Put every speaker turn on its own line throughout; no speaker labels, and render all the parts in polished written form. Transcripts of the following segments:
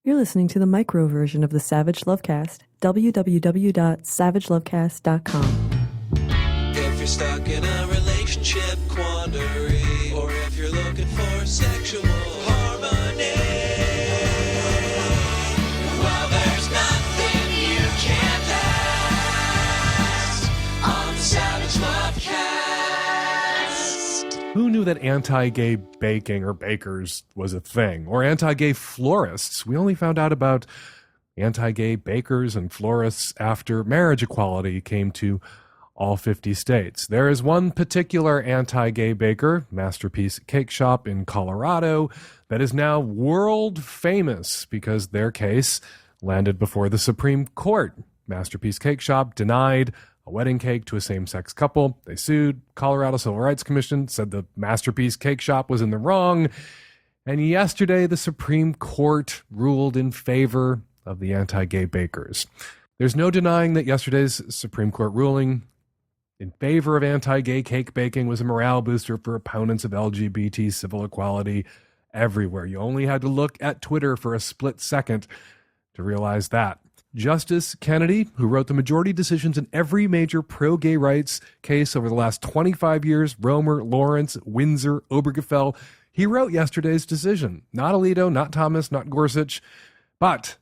You're listening to the micro version of the Savage Lovecast. www.savagelovecast.com.
If you're stuck in a relationship quandary, or if you're looking for sexual harmony, well, there's nothing you can't ask on the Savage Lovecast.
Who knew that anti-gay baking or bakers was a thing? Or anti-gay florists? We only found out about anti-gay bakers and florists after marriage equality came to all 50 states. There is one particular anti-gay baker, Masterpiece Cake Shop in Colorado, that is now world famous because their case landed before the Supreme Court. Masterpiece Cake Shop denied a wedding cake to a same-sex couple. They sued. Colorado Civil Rights Commission said the Masterpiece Cake Shop was in the wrong. And yesterday, the Supreme Court ruled in favor of the anti-gay bakers. There's no denying that yesterday's Supreme Court ruling in favor of anti-gay cake baking was a morale booster for opponents of LGBT civil equality everywhere. You only had to look at Twitter for a split second to realize that. Justice Kennedy, who wrote the majority decisions in every major pro-gay rights case over the last 25 years, Romer, Lawrence, Windsor, Obergefell, he wrote yesterday's decision. Not Alito, not Thomas, not Gorsuch, but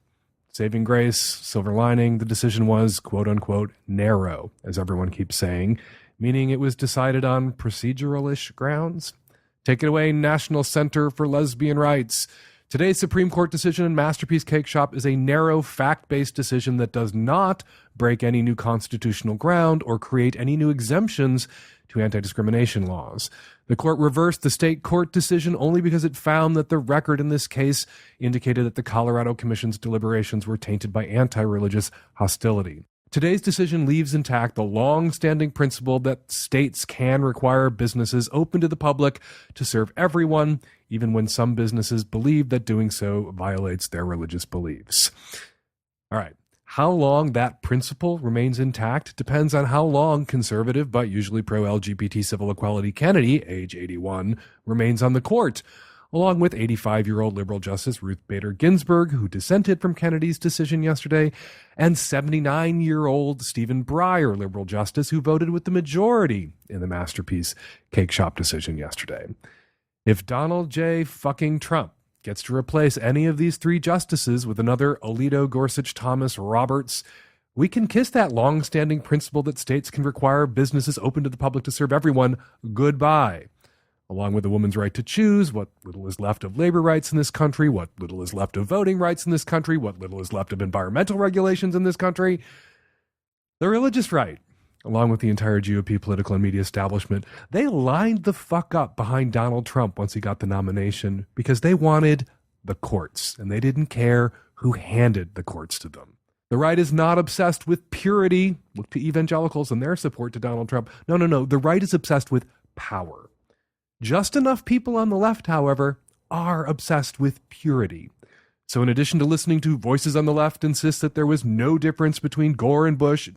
saving grace, silver lining, the decision was, quote-unquote, narrow, as everyone keeps saying, meaning it was decided on procedural-ish grounds. Take it away, National Center for Lesbian Rights. Today's Supreme Court decision in Masterpiece Cake Shop is a narrow, fact-based decision that does not break any new constitutional ground or create any new exemptions to anti-discrimination laws. The court reversed the state court decision only because it found that the record in this case indicated that the Colorado Commission's deliberations were tainted by anti-religious hostility. Today's decision leaves intact the long-standing principle that states can require businesses open to the public to serve everyone, even when some businesses believe that doing so violates their religious beliefs. All right. How long that principle remains intact depends on how long conservative but usually pro-LGBT civil equality Kennedy, age 81, remains on the court, along with 85-year-old liberal Justice Ruth Bader Ginsburg, who dissented from Kennedy's decision yesterday, and 79-year-old Stephen Breyer, liberal justice, who voted with the majority in the Masterpiece Cake Shop decision yesterday. If Donald J. fucking Trump gets to replace any of these three justices with another Alito, Gorsuch, Thomas, Roberts, we can kiss that long-standing principle that states can require businesses open to the public to serve everyone goodbye. Along with a woman's right to choose, what little is left of labor rights in this country, what little is left of voting rights in this country, what little is left of environmental regulations in this country, the religious right, along with the entire GOP political and media establishment, they lined the fuck up behind Donald Trump once he got the nomination because they wanted the courts, and they didn't care who handed the courts to them. The right is not obsessed with purity. Look to evangelicals and their support to Donald Trump. No. The right is obsessed with power. Just enough people on the left, however, are obsessed with purity. So in addition to listening to voices on the left insist that there was no difference between Gore and Bush,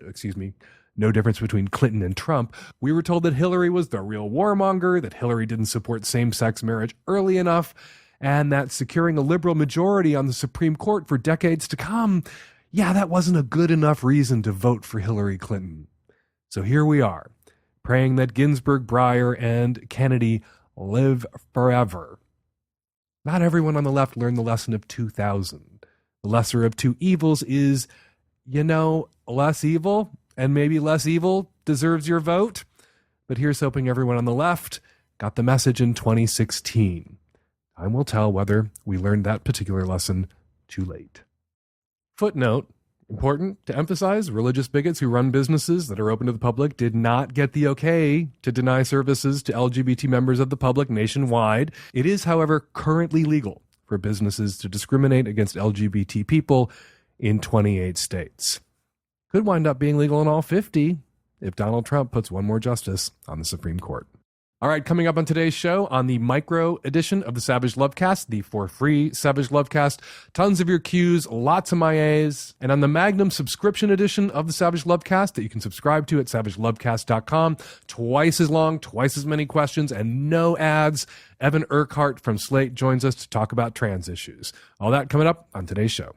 no difference between Clinton and Trump, we were told that Hillary was the real warmonger, that Hillary didn't support same-sex marriage early enough, and that securing a liberal majority on the Supreme Court for decades to come, that wasn't a good enough reason to vote for Hillary Clinton. So here we are, praying that Ginsburg, Breyer, and Kennedy live forever. Not everyone on the left learned the lesson of 2000. The lesser of two evils is, less evil, and maybe less evil deserves your vote. But here's hoping everyone on the left got the message in 2016. Time will tell whether we learned that particular lesson too late. Footnote. Important to emphasize, religious bigots who run businesses that are open to the public did not get the okay to deny services to LGBT members of the public nationwide. It is, however, currently legal for businesses to discriminate against LGBT people in 28 states. Could wind up being legal in all 50 if Donald Trump puts one more justice on the Supreme Court. All right, coming up on today's show, on the micro edition of the Savage Lovecast, the for free Savage Lovecast, tons of your Qs, lots of my As, and on the Magnum subscription edition of the Savage Lovecast that you can subscribe to at savagelovecast.com, twice as long, twice as many questions, and no ads. Evan Urquhart from Slate joins us to talk about trans issues. All that coming up on today's show.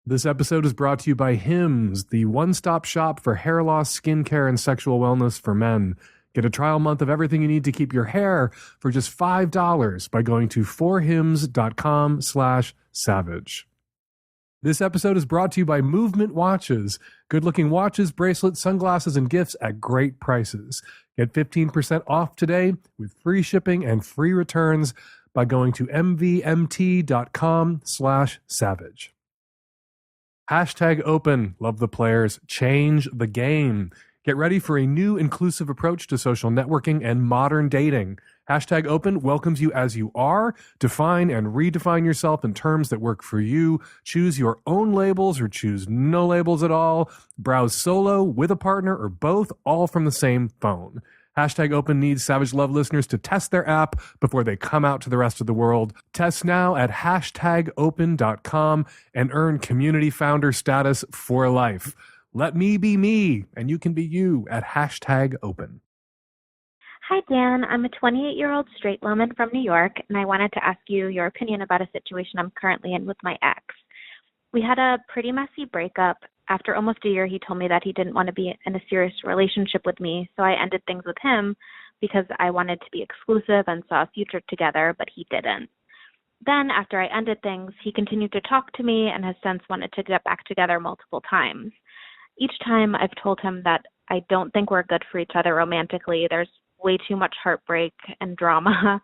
This episode is brought to you by Hims, the one-stop shop for hair loss, skincare, and sexual wellness for men. Get a trial month of everything you need to keep your hair for just $5 by going to forhims.com/savage. This episode is brought to you by Movement Watches. Good-looking watches, bracelets, sunglasses, and gifts at great prices. Get 15% off today with free shipping and free returns by going to mvmt.com/savage. Hashtag open. Love the players. Change the game. Get ready for a new inclusive approach to social networking and modern dating. Hashtag Open welcomes you as you are. Define and redefine yourself in terms that work for you. Choose your own labels or choose no labels at all. Browse solo, with a partner, or both, all from the same phone. Hashtag Open needs Savage Love listeners to test their app before they come out to the rest of the world. Test now at hashtagopen.com and earn community founder status for life. Let me be me, and you can be you at hashtag open.
Hi, Dan. I'm a 28-year-old straight woman from New York, and I wanted to ask you your opinion about a situation I'm currently in with my ex. We had a pretty messy breakup. After almost a year, he told me that he didn't want to be in a serious relationship with me, so I ended things with him because I wanted to be exclusive and saw a future together, but he didn't. Then, after I ended things, he continued to talk to me and has since wanted to get back together multiple times. Each time I've told him that I don't think we're good for each other romantically. There's way too much heartbreak and drama,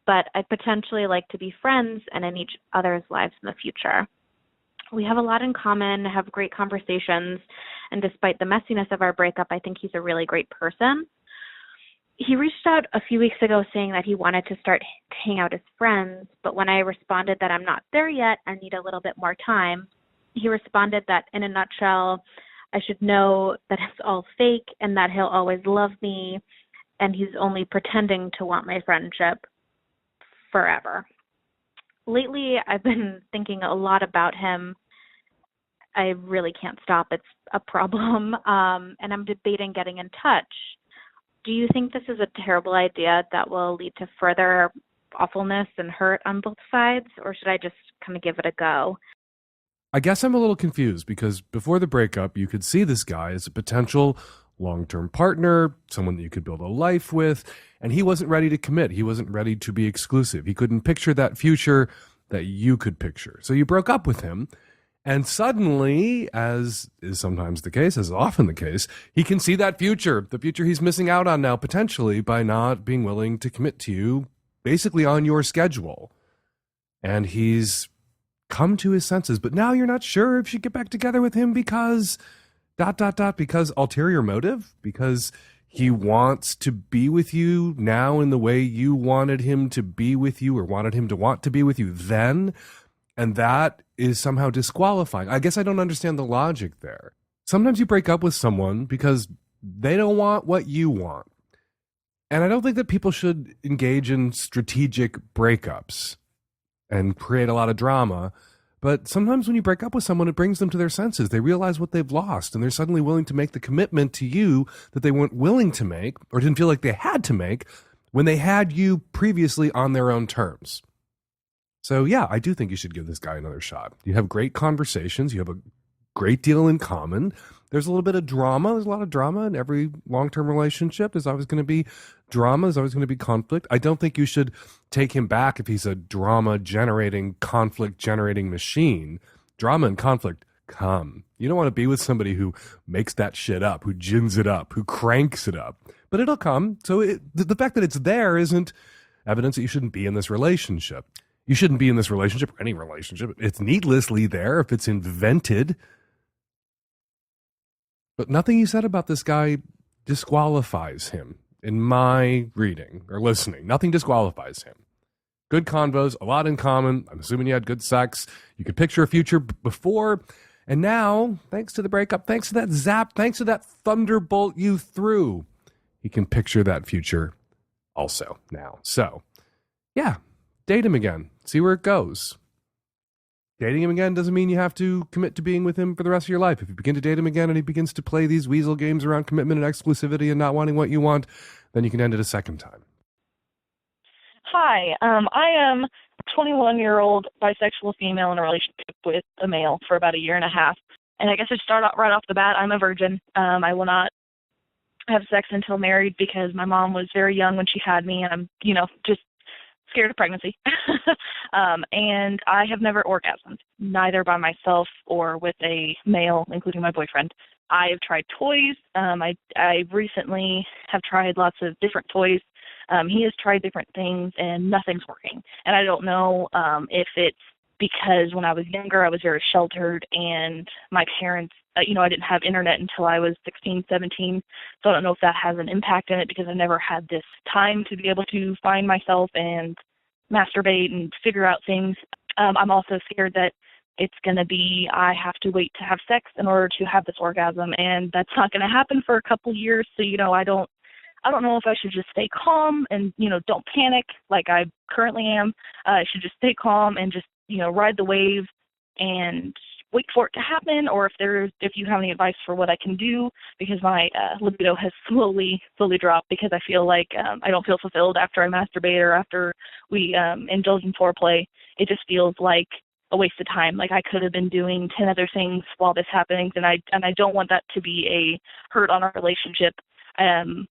but I'd potentially like to be friends and in each other's lives in the future. We have a lot in common, have great conversations, and despite the messiness of our breakup, I think he's a really great person. He reached out a few weeks ago saying that he wanted to start hang out as friends, but when I responded that I'm not there yet and need a little bit more time, he responded that in a nutshell, I should know that it's all fake and that he'll always love me and he's only pretending to want my friendship forever. Lately, I've been thinking a lot about him. I really can't stop. It's a problem. And I'm debating getting in touch. Do you think this is a terrible idea that will lead to further awfulness and hurt on both sides, or should I just kind of give it a go?
I guess I'm a little confused because before the breakup, you could see this guy as a potential long-term partner, someone that you could build a life with, and he wasn't ready to commit. He wasn't ready to be exclusive. He couldn't picture that future that you could picture. So you broke up with him, and suddenly, as is sometimes the case, as is often the case, he can see that future, the future he's missing out on now potentially by not being willing to commit to you basically on your schedule. And he's come to his senses, but now you're not sure if you should get back together with him because ... because ulterior motive, because he wants to be with you now in the way you wanted him to be with you or wanted him to want to be with you then, and that is somehow disqualifying. I guess I don't understand the logic there. Sometimes you break up with someone because they don't want what you want. And I don't think that people should engage in strategic breakups and create a lot of drama. But sometimes when you break up with someone, it brings them to their senses. They realize what they've lost, and they're suddenly willing to make the commitment to you that they weren't willing to make or didn't feel like they had to make when they had you previously on their own terms. So yeah, I do think you should give this guy another shot. You have great conversations. You have a great deal in common. There's a little bit of drama. There's a lot of drama in every long-term relationship. There's always going to be drama. There's always going to be conflict. I don't think you should take him back if he's a drama-generating, conflict-generating machine. Drama and conflict come. You don't want to be with somebody who makes that shit up, who gins it up, who cranks it up. But it'll come. So the fact that it's there isn't evidence that you shouldn't be in this relationship. You shouldn't be in this relationship or any relationship. It's needlessly there if it's invented. But nothing you said about this guy disqualifies him in my reading or listening. Nothing disqualifies him. Good convos, a lot in common. I'm assuming you had good sex. You could picture a future before. And now, thanks to the breakup, thanks to that zap, thanks to that thunderbolt you threw, he can picture that future also now. So, yeah, date him again. See where it goes. Dating him again doesn't mean you have to commit to being with him for the rest of your life. If you begin to date him again and he begins to play these weasel games around commitment and exclusivity and not wanting what you want, then you can end it a second time.
Hi, I am a 21-year-old bisexual female in a relationship with a male for about a year and a half. And I guess to start out right off the bat, I'm a virgin. I will not have sex until married because my mom was very young when she had me, and I'm, just scared of pregnancy. And I have never orgasmed, neither by myself or with a male, including my boyfriend. I have tried toys. I recently have tried lots of different toys. He has tried different things, and nothing's working. And I don't know if it's because when I was younger, I was very sheltered, and my parents, I didn't have internet until I was 16, 17, so I don't know if that has an impact in it because I never had this time to be able to find myself and masturbate and figure out things. I'm also scared that it's going to be I have to wait to have sex in order to have this orgasm, and that's not going to happen for a couple years, so, I don't know if I should just stay calm and, don't panic like I currently am. I should just stay calm and just, ride the wave and wait for it to happen, or if you have any advice for what I can do, because my libido has slowly dropped because I feel like I don't feel fulfilled after I masturbate or after we indulge in foreplay. It just feels like a waste of time. Like I could have been doing 10 other things while this happens, and I don't want that to be a hurt on our relationship. And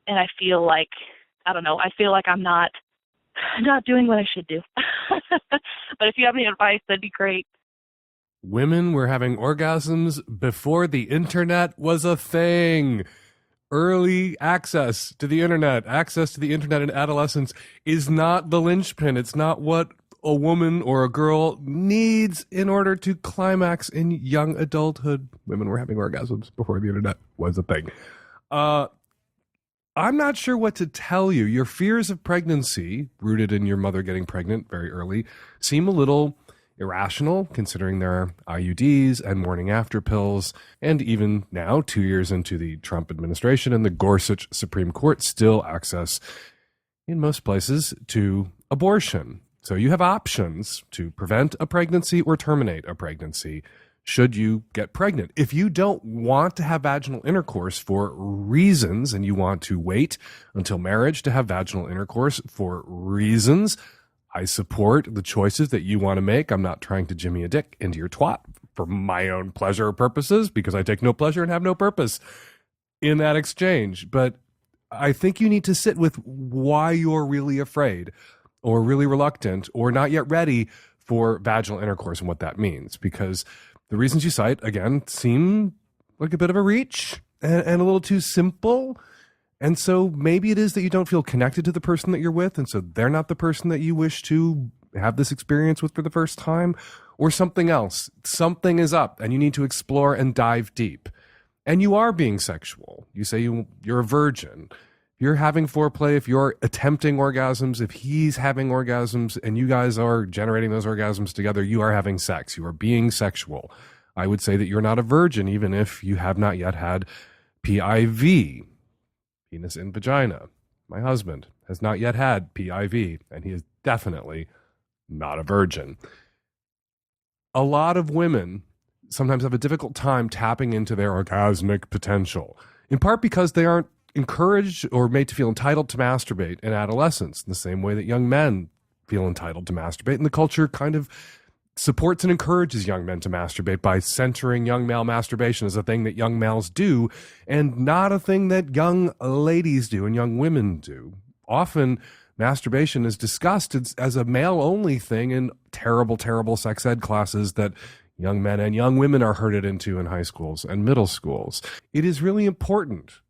I feel like, I feel like I'm not doing what I should do. But if you have any advice, that'd be great.
Women were having orgasms before the internet was a thing. Early access to the internet in adolescence is not the linchpin. It's not what a woman or a girl needs in order to climax in young adulthood. Women were having orgasms before the internet was a thing. I'm not sure what to tell you. Your fears of pregnancy, rooted in your mother getting pregnant very early, seem a little irrational, considering there are IUDs and morning after pills, and even now, 2 years into the Trump administration and the Gorsuch Supreme Court, still access in most places to abortion. So you have options to prevent a pregnancy or terminate a pregnancy should you get pregnant. If you don't want to have vaginal intercourse for reasons, and you want to wait until marriage to have vaginal intercourse for reasons, I support the choices that you want to make. I'm not trying to jimmy a dick into your twat for my own pleasure or purposes, because I take no pleasure and have no purpose in that exchange. But I think you need to sit with why you're really afraid or really reluctant or not yet ready for vaginal intercourse and what that means, because the reasons you cite, again, seem like a bit of a reach and a little too simple. And so maybe it is that you don't feel connected to the person that you're with, and so they're not the person that you wish to have this experience with for the first time, or something else. Something is up, and you need to explore and dive deep. And you are being sexual. You say you're a virgin. If you're having foreplay, if you're attempting orgasms, if he's having orgasms, and you guys are generating those orgasms together, you are having sex. You are being sexual. I would say that you're not a virgin, even if you have not yet had PIV. Penis in vagina. My husband has not yet had PIV, and he is definitely not a virgin. A lot of women sometimes have a difficult time tapping into their orgasmic potential, in part because they aren't encouraged or made to feel entitled to masturbate in adolescence in the same way that young men feel entitled to masturbate. And the culture kind of supports and encourages young men to masturbate by centering young male masturbation as a thing that young males do and not a thing that young ladies do and young women do. Often masturbation is discussed as a male-only thing in terrible, terrible sex ed classes that young men and young women are herded into in high schools and middle schools. It is really important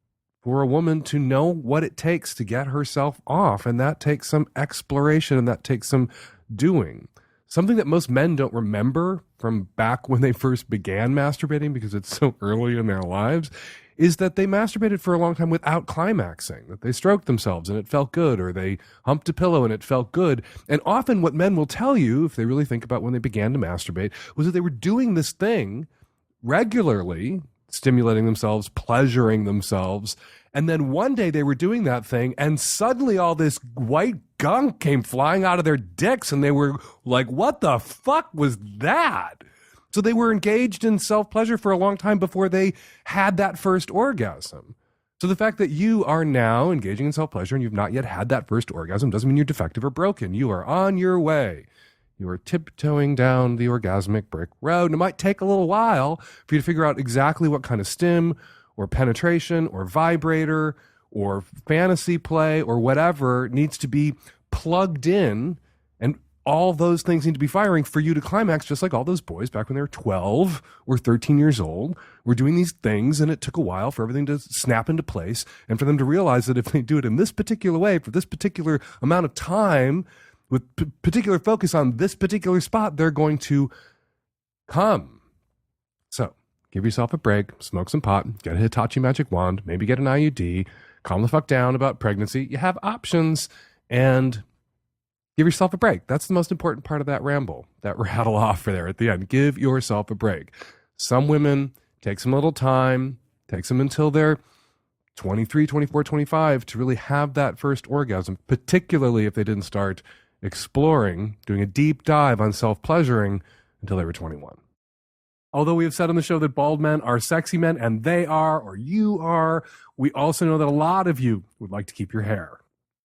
for a woman to know what it takes to get herself off, and that takes some exploration and that takes some doing. Something that most men don't remember from back when they first began masturbating, because it's so early in their lives, is that they masturbated for a long time without climaxing, that they stroked themselves and it felt good, or they humped a pillow and it felt good. And often what men will tell you, if they really think about when they began to masturbate, was that they were doing this thing regularly, stimulating themselves, pleasuring themselves. And then one day they were doing that thing, and suddenly all this white gunk came flying out of their dicks, and they were like, what the fuck was that? So they were engaged in self-pleasure for a long time before they had that first orgasm. So the fact that you are now engaging in self-pleasure and you've not yet had that first orgasm doesn't mean you're defective or broken. You are on your way. You are tiptoeing down the orgasmic brick road. And it might take a little while for you to figure out exactly what kind of stim or penetration or vibrator or fantasy play or whatever needs to be plugged in. And all those things need to be firing for you to climax, just like all those boys back when they were 12 or 13 years old were doing these things, and it took a while for everything to snap into place and for them to realize that if they do it in this particular way for this particular amount of time with particular focus on this particular spot, they're going to come. So give yourself a break, smoke some pot, get a Hitachi magic wand, maybe get an IUD, calm the fuck down about pregnancy. You have options, and give yourself a break. That's the most important part of that ramble, that rattle off for there at the end. Give yourself a break. Some women takes them a little time, takes them until they're 23, 24, 25 to really have that first orgasm, particularly if they didn't start exploring, doing a deep dive on self-pleasuring until they were 21. Although we have said on the show that bald men are sexy men, and they are, or you are, we also know that a lot of you would like to keep your hair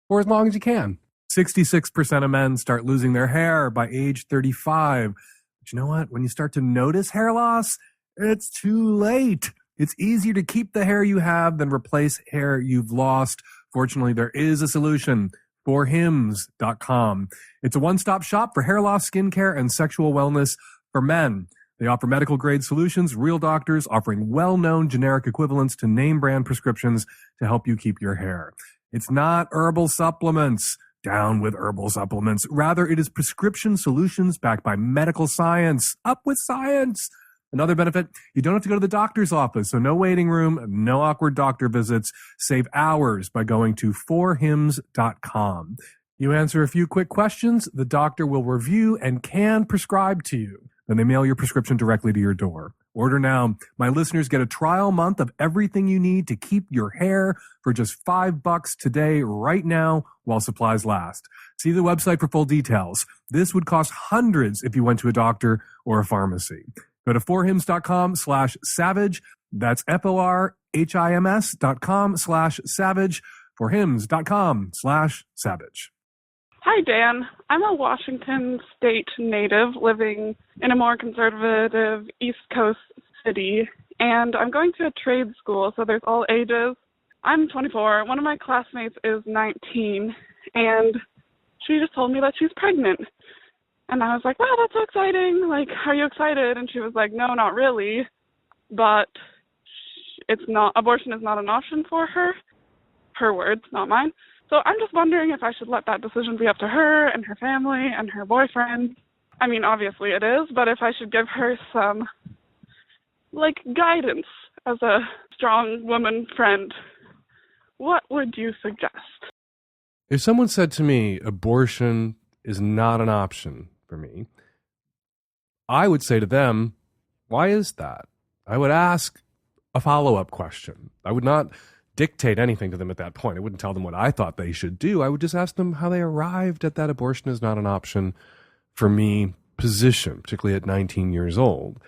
for as long as you can. 66% of men start losing their hair by age 35. But you know what? When you start to notice hair loss, it's too late. It's easier to keep the hair you have than replace hair you've lost. Fortunately, there is a solution. forhims.com. It's a one-stop shop for hair loss, skincare, and sexual wellness for men. They offer medical-grade solutions, real doctors offering well-known generic equivalents to name-brand prescriptions to help you keep your hair. It's not herbal supplements. Down with herbal supplements. Rather, it is prescription solutions backed by medical science. Up with science. Another benefit, you don't have to go to the doctor's office, so no waiting room, no awkward doctor visits. Save hours by going to forhims.com. You answer a few quick questions, the doctor will review and can prescribe to you. Then they mail your prescription directly to your door. Order now. My listeners get a trial month of everything you need to keep your hair for just $5 today, right now, while supplies last. See the website for full details. This would cost hundreds if you went to a doctor or a pharmacy. Go to forhims.com/savage. That's forhims.com/savage. forhims.com/savage.
Hi, Dan. I'm a Washington State native living in a more conservative East Coast city, and I'm going to a trade school, so there's all ages. I'm 24. One of my classmates is 19, and she just told me that she's pregnant. And I was like, wow, that's so exciting. Like, are you excited? And she was like, no, not really, but abortion is not an option for her. Her words, not mine. So I'm just wondering if I should let that decision be up to her and her family and her boyfriend. I mean, obviously it is, but if I should give her some, guidance as a strong woman friend, what would you suggest?
If someone said to me, abortion is not an option for me, I would say to them, why is that? I would ask a follow-up question. I would not dictate anything to them at that point. I wouldn't tell them what I thought they should do. I would just ask them how they arrived at that abortion is not an option for me position, particularly at 19 years old.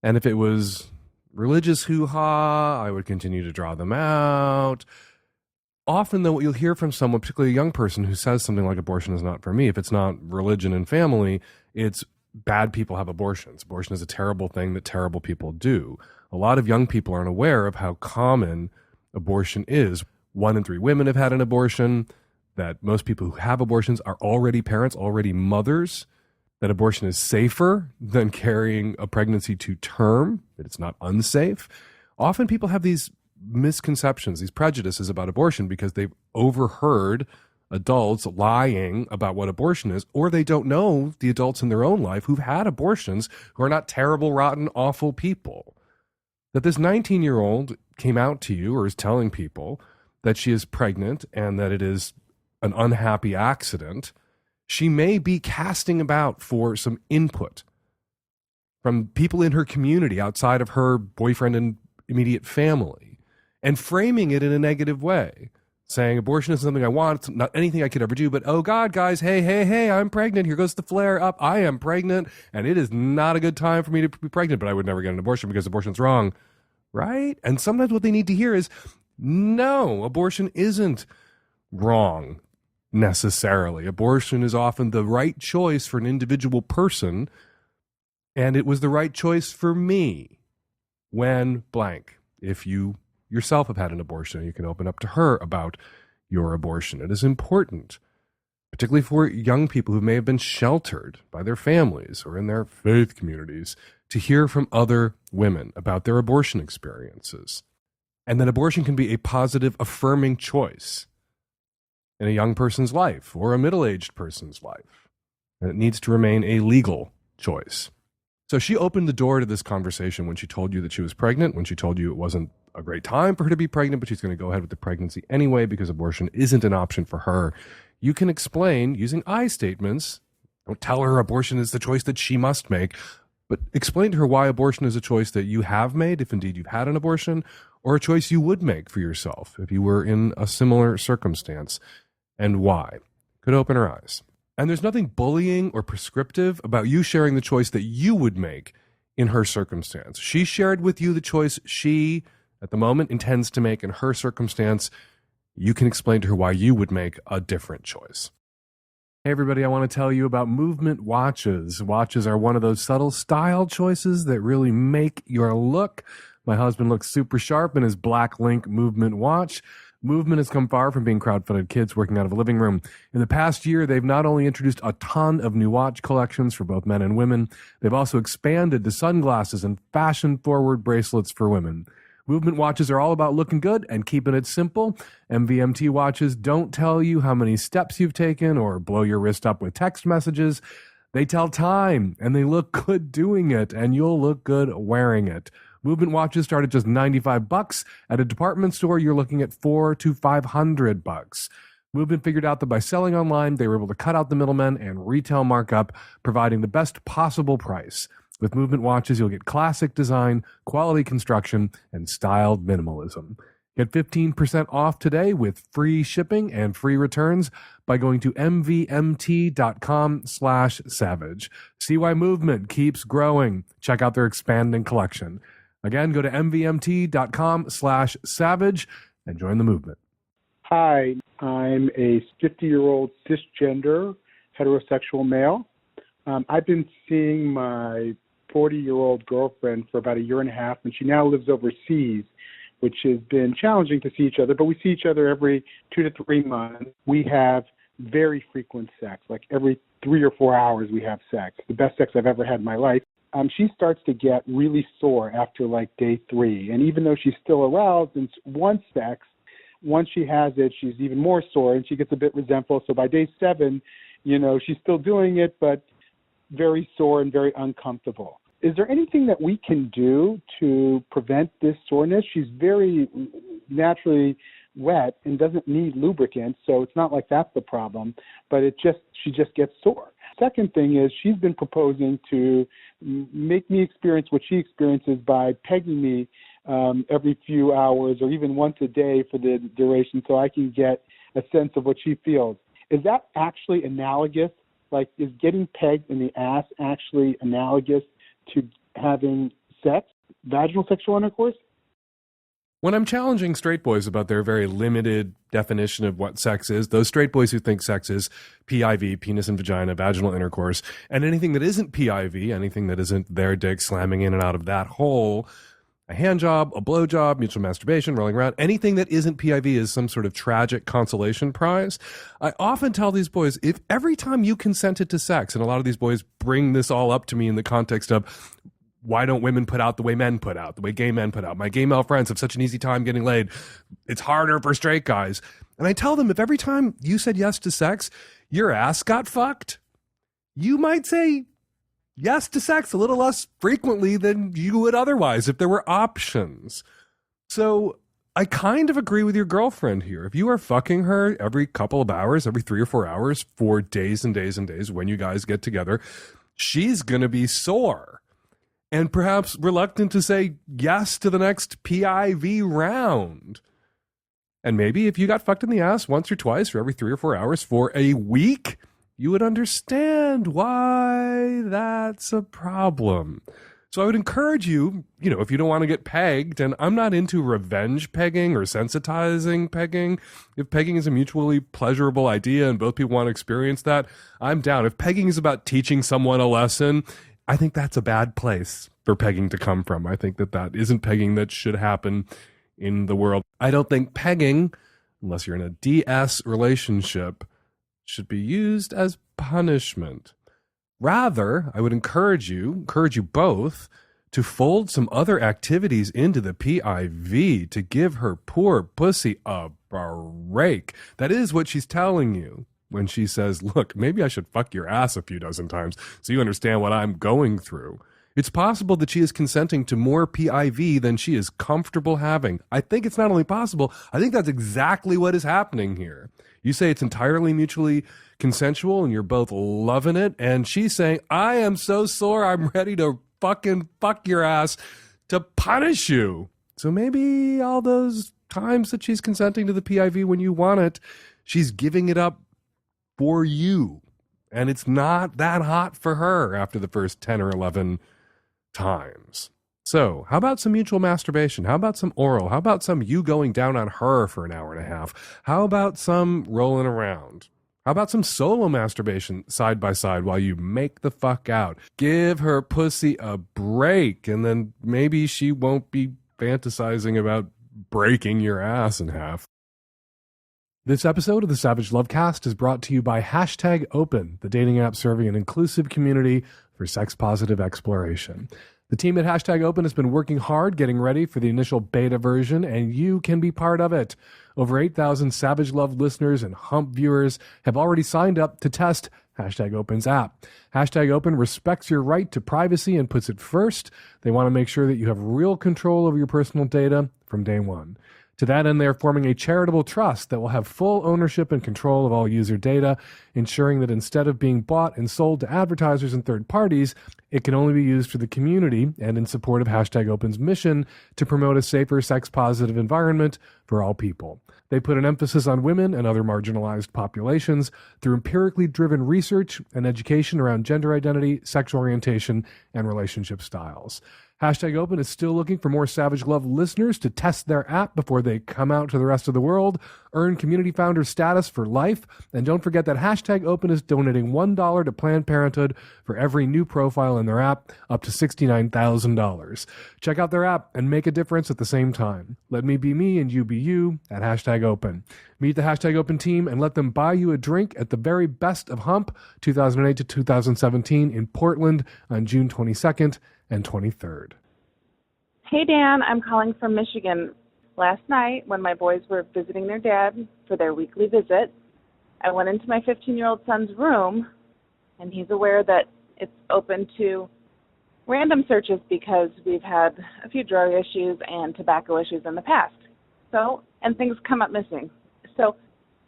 And if it was religious hoo-ha, I would continue to draw them out. Often, though, what you'll hear from someone, particularly a young person who says something like abortion is not for me, if it's not religion and family, it's bad people have abortions. Abortion is a terrible thing that terrible people do. A lot of young people aren't aware of how common abortion is. 1 in 3 women have had an abortion, that most people who have abortions are already parents, already mothers, that abortion is safer than carrying a pregnancy to term, that it's not unsafe. Often people have these misconceptions, these prejudices about abortion because they've overheard adults lying about what abortion is, or they don't know the adults in their own life who've had abortions who are not terrible, rotten, awful people. That this 19-year-old came out to you or is telling people that she is pregnant and that it is an unhappy accident, she may be casting about for some input from people in her community outside of her boyfriend and immediate family and framing it in a negative way, saying abortion is something I want. It's not anything I could ever do, but oh God, guys, hey, I'm pregnant. Here goes the flare up. I am pregnant, and it is not a good time for me to be pregnant, but I would never get an abortion because abortion's wrong, right? And sometimes what they need to hear is, no, abortion isn't wrong necessarily. Abortion is often the right choice for an individual person, and it was the right choice for me when blank. If you yourself have had an abortion, you can open up to her about your abortion. It is important, particularly for young people who may have been sheltered by their families or in their faith communities, to hear from other women about their abortion experiences. And that abortion can be a positive, affirming choice in a young person's life or a middle-aged person's life. And it needs to remain a legal choice. So she opened the door to this conversation when she told you that she was pregnant, when she told you it wasn't a great time for her to be pregnant, but she's going to go ahead with the pregnancy anyway because abortion isn't an option for her. You can explain using I statements. Don't tell her abortion is the choice that she must make, but explain to her why abortion is a choice that you have made, if indeed you've had an abortion, or a choice you would make for yourself if you were in a similar circumstance, and why. Could open her eyes. And there's nothing bullying or prescriptive about you sharing the choice that you would make in her circumstance. She shared with you the choice she, at the moment, intends to make in her circumstance. You can explain to her why you would make a different choice. Hey, everybody, I want to tell you about movement watches. Watches are one of those subtle style choices that really make your look. My husband looks super sharp in his Black Link Movement watch. Movement has come far from being crowdfunded kids working out of a living room. In the past year, they've not only introduced a ton of new watch collections for both men and women, they've also expanded to sunglasses and fashion-forward bracelets for women. Movement watches are all about looking good and keeping it simple. MVMT watches don't tell you how many steps you've taken or blow your wrist up with text messages. They tell time, and they look good doing it, and you'll look good wearing it. Movement watches start at just $95. At a department store, you're looking at $400 to $500. Movement figured out that by selling online, they were able to cut out the middlemen and retail markup, providing the best possible price. With Movement watches, you'll get classic design, quality construction, and styled minimalism. Get 15% off today with free shipping and free returns by going to mvmt.com/savage. See why Movement keeps growing. Check out their expanding collection. Again, go to mvmt.com/savage and join the movement.
Hi, I'm a 50-year-old cisgender heterosexual male. I've been seeing my 40-year-old girlfriend for about a year and a half, and she now lives overseas, which has been challenging to see each other, but we see each other every 2 to 3 months. We have very frequent sex, like every 3 or 4 hours we have sex, the best sex I've ever had in my life. She starts to get really sore after like day 3, and even though she's still aroused and wants sex, once she has it, she's even more sore, and she gets a bit resentful. So by day 7, she's still doing it, but very sore and very uncomfortable. Is there anything that we can do to prevent this soreness? She's very naturally wet and doesn't need lubricant, so it's not like that's the problem, but she just gets sore. Second thing is she's been proposing to make me experience what she experiences by pegging me every few hours or even once a day for the duration so I can get a sense of what she feels. Is that actually analogous? Like, is getting pegged in the ass actually analogous to having sex, vaginal sexual intercourse?
When I'm challenging straight boys about their very limited definition of what sex is, those straight boys who think sex is PIV, penis and vagina, vaginal intercourse, and anything that isn't PIV, anything that isn't their dick slamming in and out of that hole, a hand job, a blow job, mutual masturbation, rolling around, anything that isn't PIV is some sort of tragic consolation prize. I often tell these boys, if every time you consented to sex, and a lot of these boys bring this all up to me in the context of, why don't women put out the way men put out, the way gay men put out? My gay male friends have such an easy time getting laid. It's harder for straight guys. And I tell them, if every time you said yes to sex, your ass got fucked, you might say yes to sex a little less frequently than you would otherwise if there were options. So I kind of agree with your girlfriend here. If you are fucking her every couple of hours, every 3 or 4 hours for days and days and days when you guys get together, she's going to be sore. and perhaps reluctant to say yes to the next PIV round. And maybe if you got fucked in the ass once or twice or every 3 or 4 hours for a week, you would understand why that's a problem. So I would encourage you, if you don't want to get pegged, and I'm not into revenge pegging or sensitizing pegging. If pegging is a mutually pleasurable idea and both people want to experience that, I'm down. If pegging is about teaching someone a lesson, I think that's a bad place for pegging to come from. I think that isn't pegging that should happen in the world. I don't think pegging, unless you're in a DS relationship, should be used as punishment. Rather, I would encourage you both to fold some other activities into the PIV to give her poor pussy a break. That is what she's telling you when she says, look, maybe I should fuck your ass a few dozen times so you understand what I'm going through. It's possible that she is consenting to more PIV than she is comfortable having. I think it's not only possible, I think that's exactly what is happening here. You say it's entirely mutually consensual and you're both loving it, and she's saying, I am so sore, I'm ready to fucking fuck your ass to punish you. So maybe all those times that she's consenting to the PIV when you want it, she's giving it up for you. And it's not that hot for her after the first 10 or 11 times. So how about some mutual masturbation? How about some oral? How about some you going down on her for an hour and a half? How about some rolling around? How about some solo masturbation side by side while you make the fuck out? Give her pussy a break, and then maybe she won't be fantasizing about breaking your ass in half. This episode of the Savage Lovecast is brought to you by #Open, the dating app serving an inclusive community for sex-positive exploration. The team at #Open has been working hard getting ready for the initial beta version, and you can be part of it. Over 8,000 Savage Love listeners and Hump viewers have already signed up to test #Open's app. #Open respects your right to privacy and puts it first. They want to make sure that you have real control over your personal data from day one. To that end, they are forming a charitable trust that will have full ownership and control of all user data, ensuring that instead of being bought and sold to advertisers and third parties, it can only be used for the community and in support of #Open's mission to promote a safer, sex-positive environment for all people. They put an emphasis on women and other marginalized populations through empirically driven research and education around gender identity, sexual orientation, and relationship styles. #Open is still looking for more Savage Love listeners to test their app before they come out to the rest of the world, earn community founder status for life, and don't forget that #Open is donating $1 to Planned Parenthood for every new profile in their app, up to $69,000. Check out their app and make a difference at the same time. Let me be me and you be you at #Open. Meet the #Open team and let them buy you a drink at the very best of Hump 2008 to 2017 in Portland on June 22nd and 23rd.
Hey, Dan. I'm calling from Michigan. Last night, when my boys were visiting their dad for their weekly visit, I went into my 15-year-old son's room, and he's aware that it's open to random searches because we've had a few drug issues and tobacco issues in the past. And things come up missing. So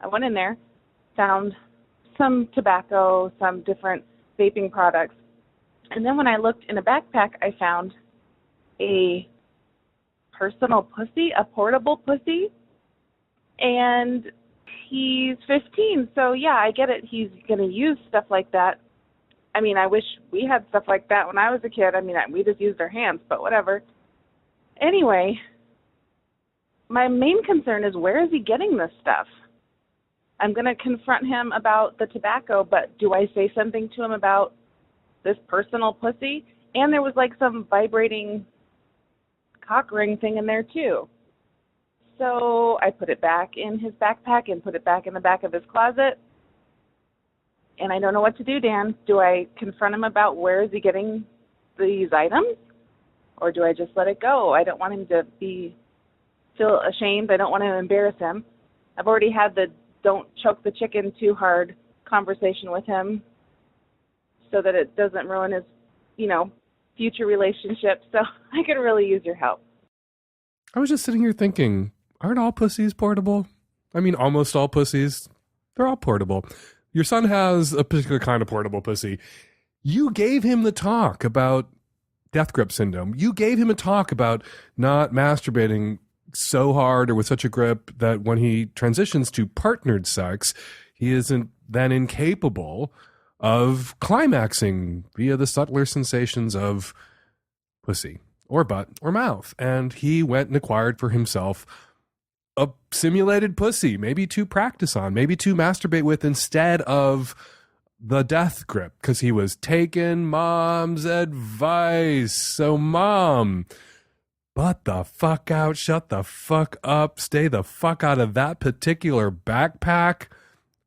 I went in there, found some tobacco, some different vaping products. And then when I looked in a backpack, I found a personal pussy, a portable pussy. And he's 15, so yeah, I get it. He's going to use stuff like that. I mean, I wish we had stuff like that when I was a kid. I mean, we just used our hands, but whatever. Anyway, my main concern is, where is he getting this stuff? I'm going to confront him about the tobacco, but do I say something to him about this personal pussy? And there was like some vibrating cock ring thing in there too. So I put it back in his backpack and put it back in the back of his closet. And I don't know what to do, Dan. Do I confront him about where is he getting these items? Or do I just let it go? I don't want him to feel ashamed. I don't want to embarrass him. I've already had the don't choke the chicken too hard conversation with him so that it doesn't ruin his, future relationship. So I could really use your help.
I was just sitting here thinking, aren't all pussies portable? I mean, almost all pussies. They're all portable. Your son has a particular kind of portable pussy. You gave him the talk about death grip syndrome. You gave him a talk about not masturbating so hard or with such a grip that when he transitions to partnered sex, he isn't then incapable of climaxing via the subtler sensations of pussy or butt or mouth. And he went and acquired for himself a simulated pussy, maybe to practice on, maybe to masturbate with instead of the death grip, because he was taking mom's advice. So, mom, butt the fuck out, shut the fuck up, stay the fuck out of that particular backpack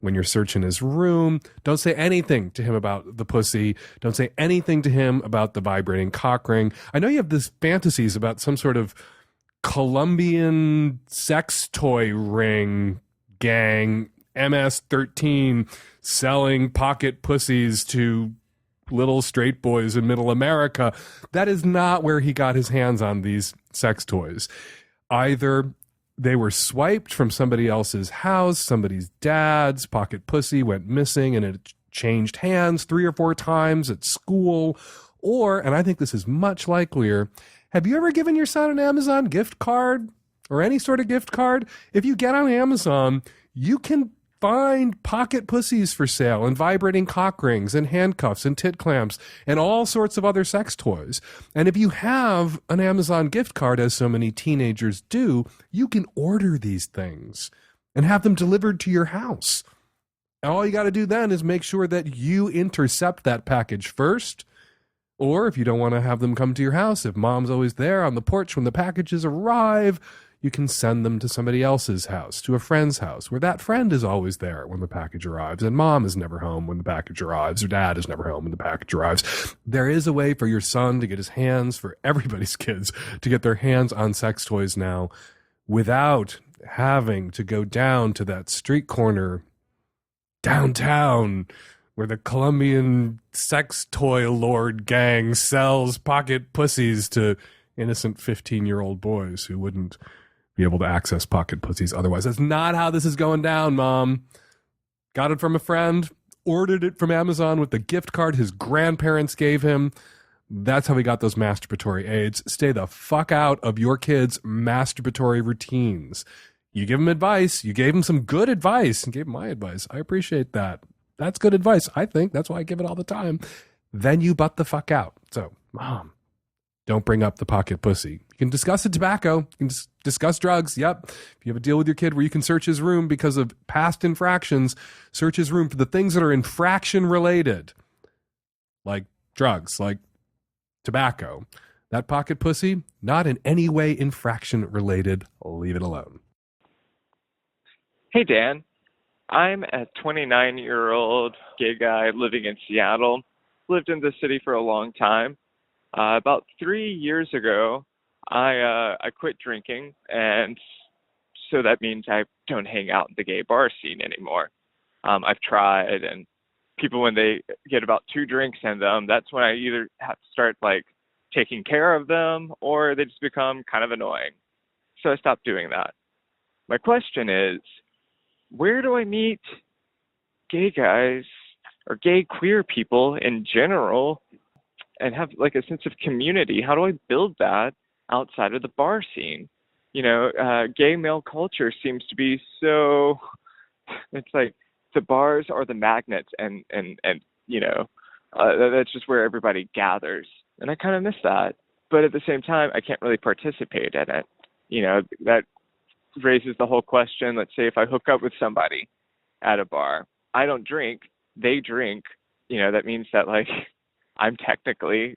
when you're searching his room. Don't say anything to him about the pussy. Don't say anything to him about the vibrating cock ring. I know you have these fantasies about some sort of Colombian sex toy ring gang, MS-13, selling pocket pussies to little straight boys in middle America. That is not where he got his hands on these sex toys. Either they were swiped from somebody else's house, somebody's dad's pocket pussy went missing and it changed hands 3 or 4 times at school, or, and I think this is much likelier, have you ever given your son an Amazon gift card or any sort of gift card? If you get on Amazon, you can find pocket pussies for sale and vibrating cock rings and handcuffs and tit clamps and all sorts of other sex toys. And if you have an Amazon gift card, as so many teenagers do, you can order these things and have them delivered to your house. And all you got to do then is make sure that you intercept that package first. Or if you don't want to have them come to your house, if mom's always there on the porch when the packages arrive, you can send them to somebody else's house, to a friend's house, where that friend is always there when the package arrives, and mom is never home when the package arrives, or dad is never home when the package arrives. There is a way for your son to get his hands, for everybody's kids, to get their hands on sex toys now without having to go down to that street corner downtown where the Colombian sex toy lord gang sells pocket pussies to innocent 15-year-old boys who wouldn't be able to access pocket pussies otherwise. That's not how this is going down, Mom. Got it from a friend, ordered it from Amazon with the gift card his grandparents gave him. That's how he got those masturbatory aids. Stay the fuck out of your kids' masturbatory routines. You give them advice. You gave them some good advice and gave them my advice. I appreciate that. That's good advice, I think. That's why I give it all the time. Then you butt the fuck out. So, Mom, don't bring up the pocket pussy. You can discuss the tobacco. You can discuss drugs. Yep. If you have a deal with your kid where you can search his room because of past infractions, search his room for the things that are infraction related, like drugs, like tobacco. That pocket pussy, not in any way infraction related. Leave it alone.
Hey, Dan. I'm a 29-year-old gay guy living in Seattle. Lived in the city for a long time. About 3 years ago, I quit drinking, and so that means I don't hang out in the gay bar scene anymore. I've tried, and people, when they get about 2 drinks in them, that's when I either have to start taking care of them, or they just become kind of annoying. So I stopped doing that. My question is, where do I meet gay guys or gay queer people in general and have a sense of community? How do I build that outside of the bar scene? Gay male culture seems to be so, it's like the bars are the magnets and that's just where everybody gathers. And I kind of miss that. But at the same time, I can't really participate in it. That raises the whole question. Let's say if I hook up with somebody at a bar, I don't drink, they drink, that means that I'm technically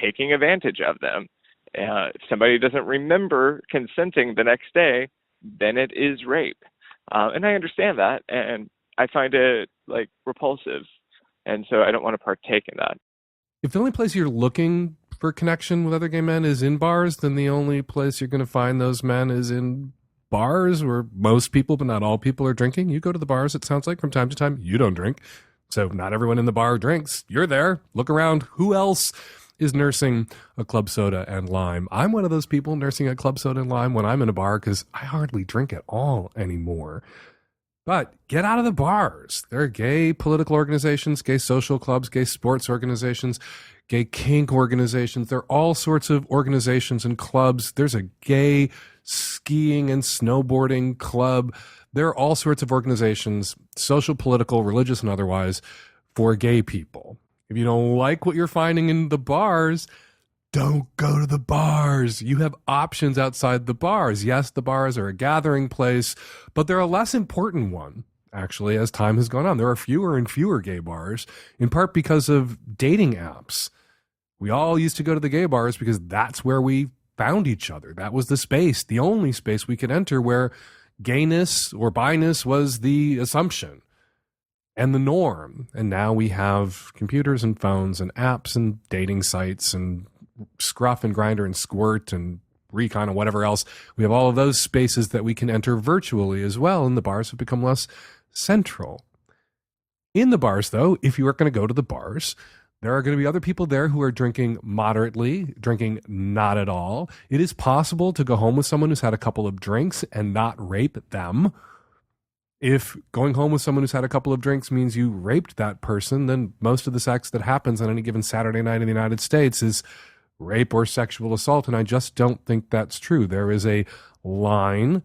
taking advantage of them. If somebody doesn't remember consenting the next day, then it is rape. And I understand that, and I find it repulsive. And so I don't want to partake in that.
If the only place you're looking for connection with other gay men is in bars, then the only place you're going to find those men is in bars where most people, but not all people, are drinking. You go to the bars, it sounds like, from time to time. You don't drink. So not everyone in the bar drinks. You're there. Look around. Who else is nursing a club soda and lime? I'm one of those people nursing a club soda and lime when I'm in a bar because I hardly drink at all anymore. But get out of the bars. There are gay political organizations, gay social clubs, gay sports organizations, gay kink organizations. There are all sorts of organizations and clubs. There's a gay skiing and snowboarding club. There are all sorts of organizations, social, political, religious, and otherwise, for gay people. If you don't like what you're finding in the bars, don't go to the bars. You have options outside the bars. Yes, the bars are a gathering place, but they're a less important one, actually, as time has gone on. There are fewer and fewer gay bars, in part because of dating apps. We all used to go to the gay bars because that's where we found each other. That was the space, the only space we could enter where gayness or biness was the assumption and the norm. And now we have computers and phones and apps and dating sites and Scruff and Grindr and Squirt and Recon and whatever else. We have all of those spaces that we can enter virtually as well, and the bars have become less central. In the bars, though, if you are going to go to the bars, there are going to be other people there who are drinking moderately, drinking not at all. It is possible to go home with someone who's had a couple of drinks and not rape them. If going home with someone who's had a couple of drinks means you raped that person, then most of the sex that happens on any given Saturday night in the United States is rape or sexual assault, and I just don't think that's true. There is a line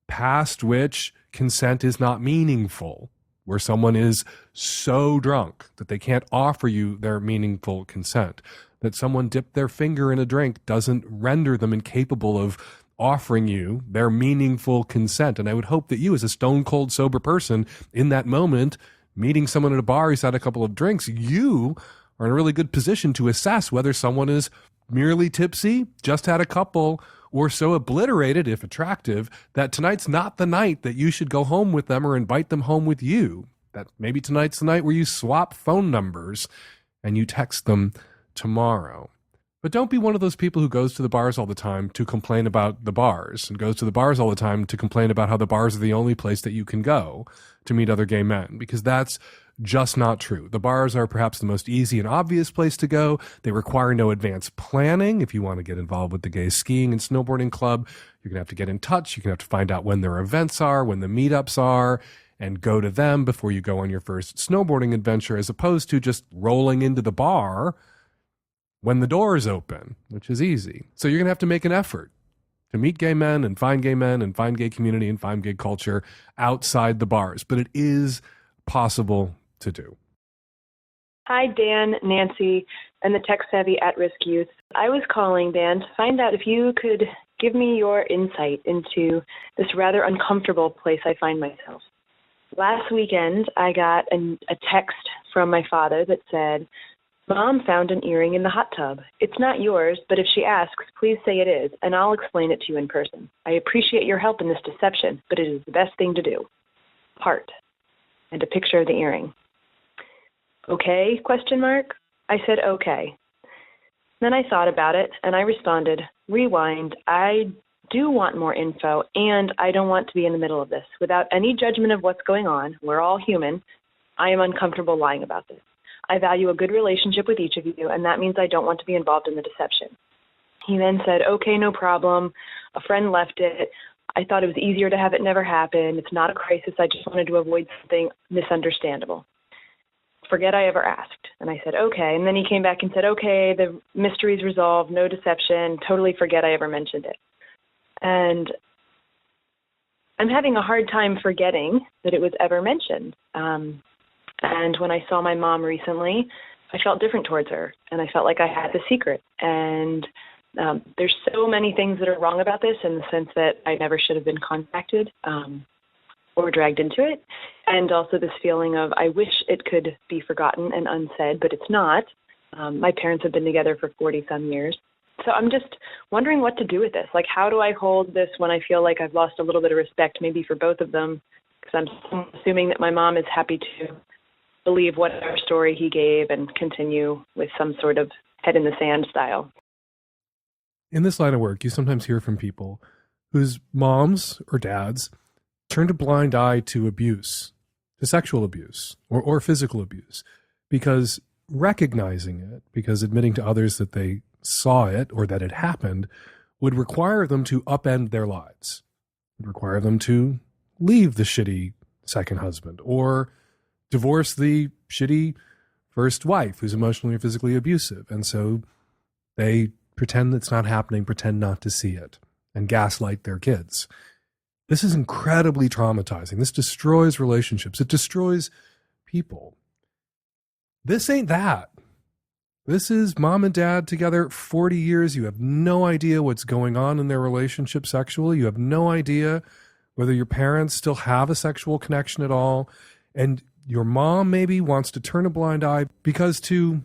past which consent is not meaningful, where someone is so drunk that they can't offer you their meaningful consent, that someone dipped their finger in a drink doesn't render them incapable of offering you their meaningful consent. And I would hope that you, as a stone cold sober person in that moment, meeting someone at a bar who's had a couple of drinks, you are in a really good position to assess whether someone is merely tipsy, just had a couple, or so obliterated, if attractive, that tonight's not the night that you should go home with them or invite them home with you. That maybe tonight's the night where you swap phone numbers and you text them tomorrow. But don't be one of those people who goes to the bars all the time to complain about the bars, and goes to the bars all the time to complain about how the bars are the only place that you can go to meet other gay men, because that's just not true. The bars are perhaps the most easy and obvious place to go. They require no advanced planning. If you want to get involved with the gay skiing and snowboarding club, you're going to have to get in touch. You're going to have to find out when their events are, when the meetups are, and go to them before you go on your first snowboarding adventure, as opposed to just rolling into the bar when the doors open, which is easy. So you're going to have to make an effort to meet gay men and find gay community and find gay culture outside the bars. But it is possible to do.
Hi, Dan, Nancy, and the tech-savvy at-risk youth. I was calling, Dan, to find out if you could give me your insight into this rather uncomfortable place I find myself. Last weekend, I got a text from my father that said, "Mom found an earring in the hot tub. It's not yours, but if she asks, please say it is, and I'll explain it to you in person. I appreciate your help in this deception, but it is the best thing to do. Heart." And a picture of the earring. "Okay, question mark?" I said, "Okay." Then I thought about it, and I responded, "Rewind, I do want more info, and I don't want to be in the middle of this. Without any judgment of what's going on, we're all human, I am uncomfortable lying about this. I value a good relationship with each of you, and that means I don't want to be involved in the deception." He then said, "Okay, no problem. A friend left it. I thought it was easier to have it never happen. It's not a crisis. I just wanted to avoid something misunderstandable. Forget I ever asked." And I said, "Okay." And then he came back and said, "Okay, the mystery's resolved. No deception. Totally forget I ever mentioned it." And I'm having a hard time forgetting that it was ever mentioned. And when I saw my mom recently, I felt different towards her, and I felt like I had the secret. And there's so many things that are wrong about this, in the sense that I never should have been contacted or dragged into it. And also this feeling of, I wish it could be forgotten and unsaid, but it's not. My parents have been together for 40-some years. So I'm just wondering what to do with this. Like, how do I hold this when I feel like I've lost a little bit of respect, maybe for both of them? Because I'm assuming that my mom is happy to believe whatever story he gave and continue with some sort of head in the sand style.
In this line of work, you sometimes hear from people whose moms or dads turned a blind eye to abuse, to sexual abuse or physical abuse, because recognizing it, because admitting to others that they saw it or that it happened, would require them to upend their lives. It would require them to leave the shitty second husband or divorce the shitty first wife who's emotionally or physically abusive. And so they pretend it's not happening, pretend not to see it, and gaslight their kids. This is incredibly traumatizing. This destroys relationships. It destroys people. This ain't that. This is mom and dad together 40 years. You have no idea what's going on in their relationship sexually. You have no idea whether your parents still have a sexual connection at all. And your mom maybe wants to turn a blind eye because to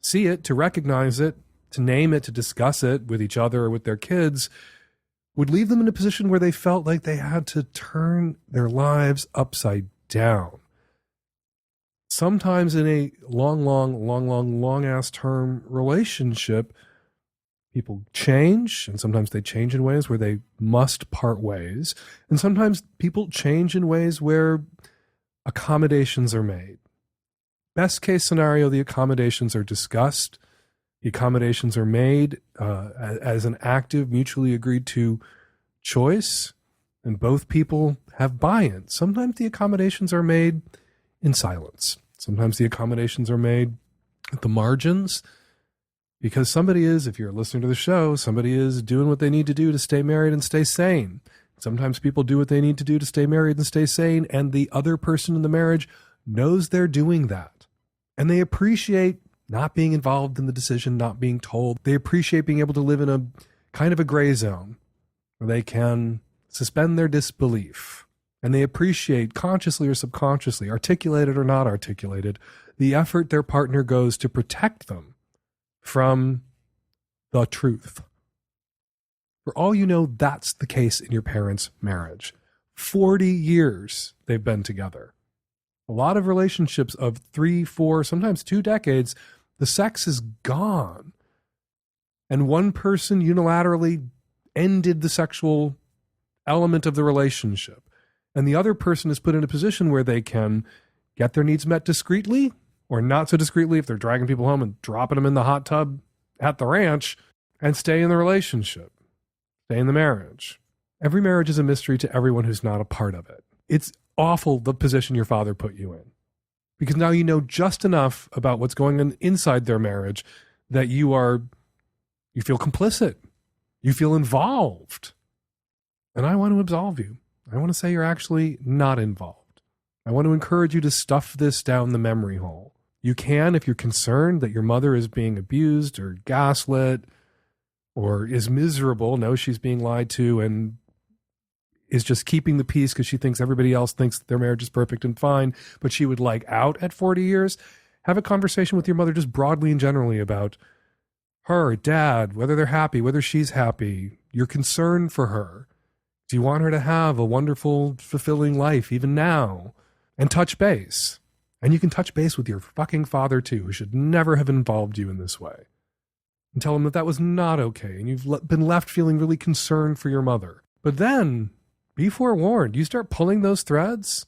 see it, to recognize it, to name it, to discuss it with each other or with their kids would leave them in a position where they felt like they had to turn their lives upside down. Sometimes in a long ass term relationship, people change, and sometimes they change in ways where they must part ways. And sometimes people change in ways where accommodations are made. Best case scenario, the accommodations are discussed. The accommodations are made as an active, mutually agreed to choice, and both people have buy-in. Sometimes the accommodations are made in silence. Sometimes the accommodations are made at the margins because somebody is, if you're listening to the show, somebody is doing what they need to do to stay married and stay sane. Sometimes people do what they need to do to stay married and stay sane, and the other person in the marriage knows they're doing that. And they appreciate not being involved in the decision, not being told. They appreciate being able to live in a kind of a gray zone where they can suspend their disbelief. And they appreciate, consciously or subconsciously, articulated or not articulated, the effort their partner goes to protect them from the truth. For all you know, that's the case in your parents' marriage. 40 years they've been together. A lot of relationships of 3, 4, sometimes 2 decades, the sex is gone. And one person unilaterally ended the sexual element of the relationship. And the other person is put in a position where they can get their needs met discreetly or not so discreetly if they're dragging people home and dropping them in the hot tub at the ranch, and stay in the relationship, stay in the marriage. Every marriage is a mystery to everyone who's not a part of it. It's awful the position your father put you in, because now you know just enough about what's going on inside their marriage that you feel complicit. You feel involved. And I want to absolve you. I want to say you're actually not involved. I want to encourage you to stuff this down the memory hole. You can, if you're concerned that your mother is being abused or gaslit or is miserable, knows she's being lied to, and is just keeping the peace because she thinks everybody else thinks their marriage is perfect and fine, but she would like out at 40 years. Have a conversation with your mother just broadly and generally about her, dad, whether they're happy, whether she's happy, your concern for her. Do you want her to have a wonderful, fulfilling life even now? And touch base. And you can touch base with your fucking father too, who should never have involved you in this way. And tell him that that was not okay. And you've been left feeling really concerned for your mother. But then, be forewarned, you start pulling those threads,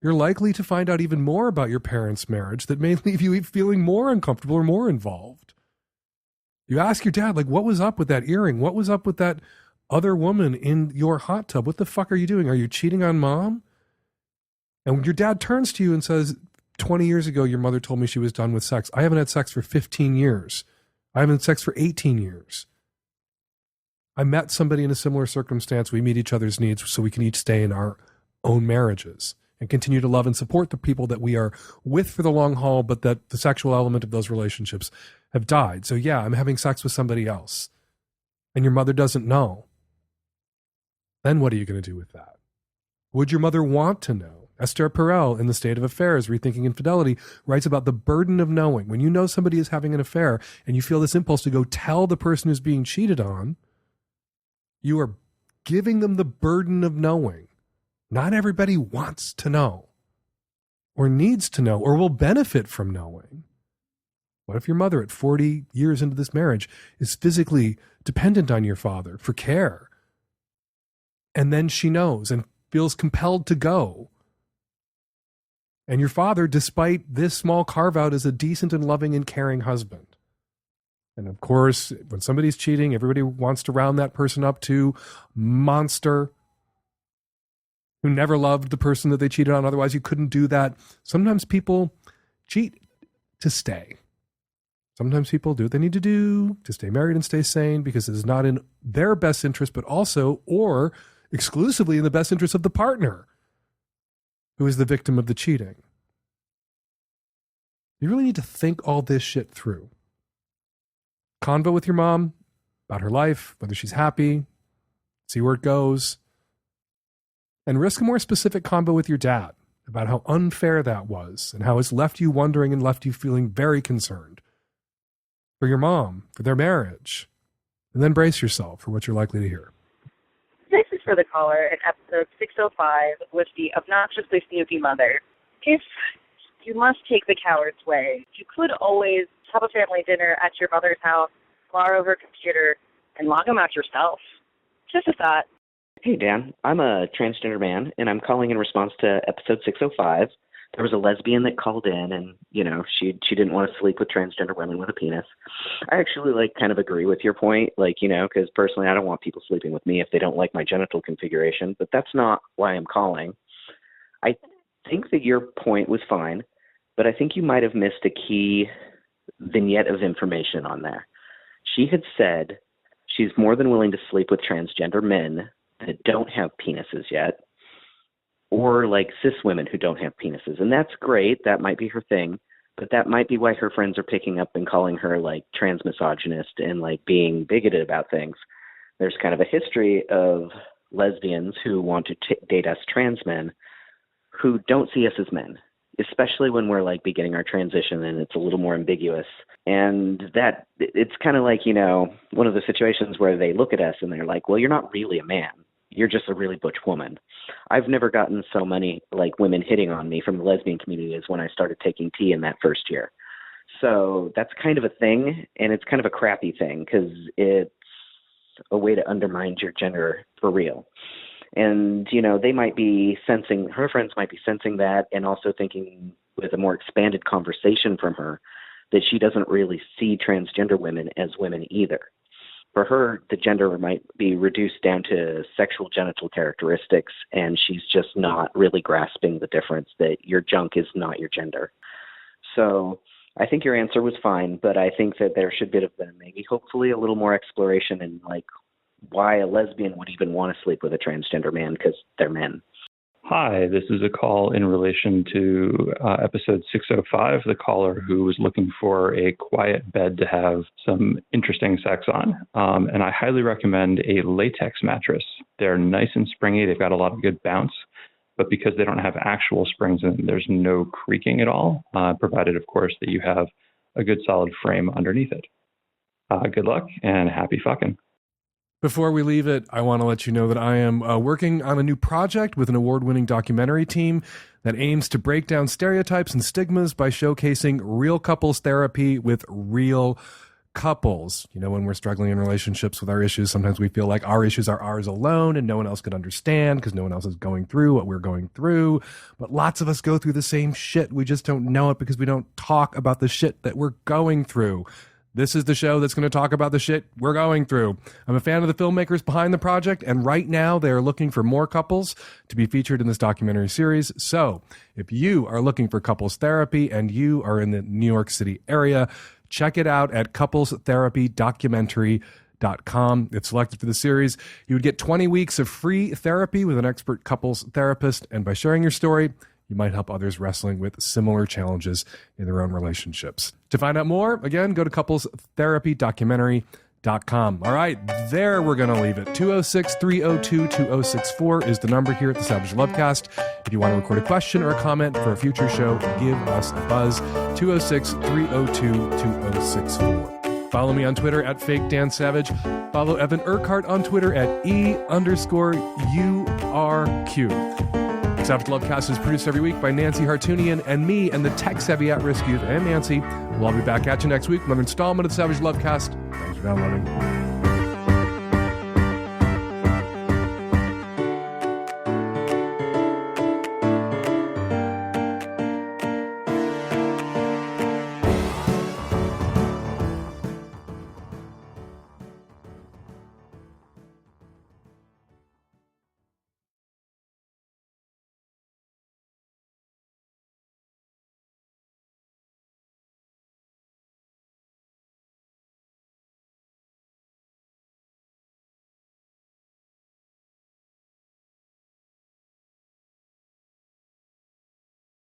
you're likely to find out even more about your parents' marriage that may leave you feeling more uncomfortable or more involved. You ask your dad, like, what was up with that earring? What was up with that other woman in your hot tub? What the fuck are you doing? Are you cheating on mom? And when your dad turns to you and says, 20 years ago, your mother told me she was done with sex. I haven't had sex for 15 years. I haven't had sex for 18 years. I met somebody in a similar circumstance. We meet each other's needs so we can each stay in our own marriages and continue to love and support the people that we are with for the long haul, but that the sexual element of those relationships have died. So yeah, I'm having sex with somebody else. And your mother doesn't know. Then what are you going to do with that? Would your mother want to know? Esther Perel, in The State of Affairs, Rethinking Infidelity, writes about the burden of knowing. When you know somebody is having an affair and you feel this impulse to go tell the person who's being cheated on, you are giving them the burden of knowing. Not everybody wants to know or needs to know or will benefit from knowing. What if your mother at 40 years into this marriage is physically dependent on your father for care? And then she knows and feels compelled to go. And your father, despite this small carve-out, is a decent and loving and caring husband. And of course, when somebody's cheating, everybody wants to round that person up to monster who never loved the person that they cheated on. Otherwise, you couldn't do that. Sometimes people cheat to stay. Sometimes people do what they need to do to stay married and stay sane because it is not in their best interest, but also or exclusively in the best interest of the partner who is the victim of the cheating. You really need to think all this shit through. Convo with your mom about her life, whether she's happy, see where it goes, and risk a more specific convo with your dad about how unfair that was and how it's left you wondering and left you feeling very concerned for your mom, for their marriage, and then brace yourself for what you're likely to hear.
This is for the caller in episode 605 with the obnoxiously snoopy mother. If you must take the coward's way, you could always have a family dinner at your mother's house, borrow over a computer, and log them out yourself. Just a thought.
Hey, Dan. I'm a transgender man, and I'm calling in response to episode 605. There was a lesbian that called in, and, she didn't want to sleep with transgender women with a penis. I actually, kind of agree with your point, because personally I don't want people sleeping with me if they don't like my genital configuration, but that's not why I'm calling. I think that your point was fine, but I think you might have missed a key vignette of information on there. She had said she's more than willing to sleep with transgender men that don't have penises yet, or cis women who don't have penises. And that's great. That might be her thing, but that might be why her friends are picking up and calling her trans misogynist and being bigoted about things. There's kind of a history of lesbians who want to date us trans men who don't see us as men, especially when we're beginning our transition and it's a little more ambiguous. And that it's kind of one of the situations where they look at us and they're like, well, you're not really a man. You're just a really butch woman. I've never gotten so many women hitting on me from the lesbian community as when I started taking tea in that first year. So that's kind of a thing, and it's kind of a crappy thing because it's a way to undermine your gender for real. And, they might be sensing, her friends might be sensing that and also thinking with a more expanded conversation from her that she doesn't really see transgender women as women either. For her, the gender might be reduced down to sexual genital characteristics, and she's just not really grasping the difference that your junk is not your gender. So I think your answer was fine, but I think that there should have been maybe hopefully a little more exploration in why a lesbian would even want to sleep with a transgender man because they're men.
Hi, this is a call in relation to episode 605, the caller who was looking for a quiet bed to have some interesting sex on. And I highly recommend a latex mattress. They're nice and springy. They've got a lot of good bounce. But because they don't have actual springs in them, there's no creaking at all, provided, of course, that you have a good solid frame underneath it. Good luck and happy fucking.
Before we leave it, I want to let you know that I am working on a new project with an award-winning documentary team that aims to break down stereotypes and stigmas by showcasing real couples therapy with real couples. When we're struggling in relationships with our issues, sometimes we feel like our issues are ours alone and no one else could understand because no one else is going through what we're going through. But lots of us go through the same shit. We just don't know it because we don't talk about the shit that we're going through. This is the show that's going to talk about the shit we're going through. I'm a fan of the filmmakers behind the project, and right now they are looking for more couples to be featured in this documentary series. So if you are looking for couples therapy and you are in the New York City area, check it out at couplestherapydocumentary.com. If selected for the series, you would get 20 weeks of free therapy with an expert couples therapist, and by sharing your story, you might help others wrestling with similar challenges in their own relationships. To find out more, again, go to couplestherapydocumentary.com. All right, there we're going to leave it. 206-302-2064 is the number here at the Savage Lovecast. If you want to record a question or a comment for a future show, give us a buzz. 206-302-2064. Follow me on Twitter at FakeDanSavage. Follow Evan Urquhart on Twitter at E_URQ. Savage Lovecast is produced every week by Nancy Hartunian and me and the tech-savvy at-risk youth and Nancy. We'll all be back at you next week with another installment of the Savage Lovecast. Thanks for downloading.